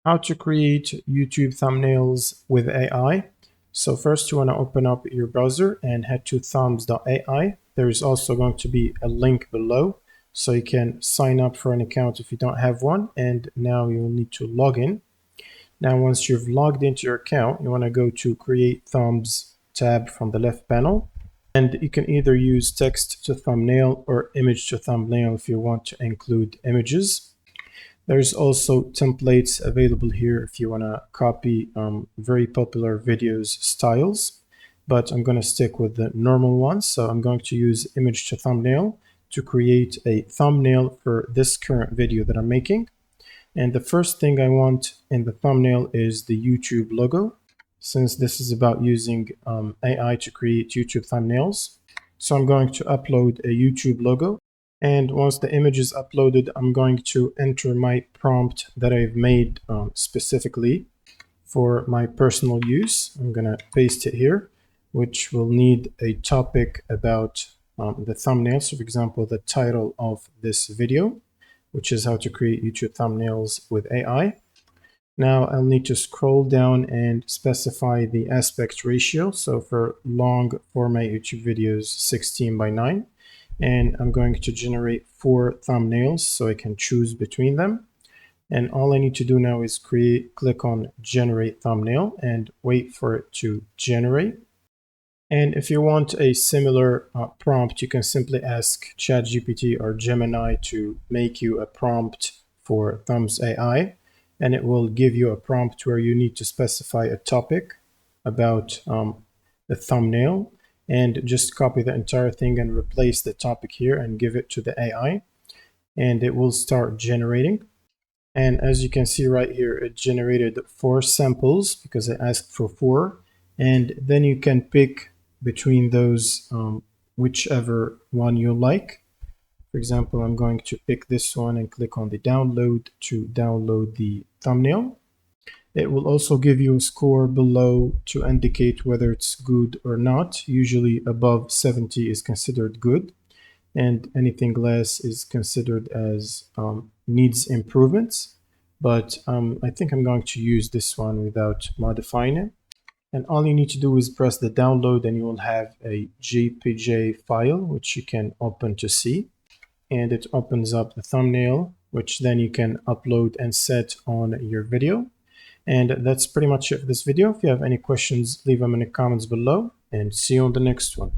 How to create YouTube thumbnails with AI. So first you want to open up your browser and head to thumbs.ai. There is also going to be a link below so you can sign up for an account if you don't have one, and now you will need to log in. Now once you've logged into your account, you want to go to create thumbs tab from the left panel, and you can either use text to thumbnail or image to thumbnail if you want to include images. There's also templates available here if you want to copy very popular videos styles, but I'm going to stick with the normal ones. So I'm going to use image to thumbnail to create a thumbnail for this current video that I'm making. And the first thing I want in the thumbnail is the YouTube logo, since this is about using AI to create YouTube thumbnails. So I'm going to upload a YouTube logo. And once the image is uploaded, I'm going to enter my prompt that I've made specifically for my personal use. I'm going to paste it here, which will need a topic about the thumbnail. So for example, the title of this video, which is how to create YouTube thumbnails with AI. Now I'll need to scroll down and specify the aspect ratio. So for long format YouTube videos, 16:9. And I'm going to generate 4 thumbnails so I can choose between them. And all I need to do now is click on generate thumbnail and wait for it to generate. And if you want a similar prompt, you can simply ask ChatGPT or Gemini to make you a prompt for Thumbs AI, and it will give you a prompt where you need to specify a topic about the thumbnail, and just copy the entire thing and replace the topic here and give it to the AI, and it will start generating. And as you can see right here, it generated 4 samples because I asked for 4, and then you can pick between those whichever one you like. For example, I'm going to pick this one and click on the download to download the thumbnail. It will also give you a score below to indicate whether it's good or not. Usually above 70 is considered good, and anything less is considered as needs improvements. But I think I'm going to use this one without modifying it. And all you need to do is press the download and you will have a JPG file which you can open to see. And it opens up the thumbnail, which then you can upload and set on your video. And that's pretty much it for this video. If you have any questions, leave them in the comments below, and see you on the next one.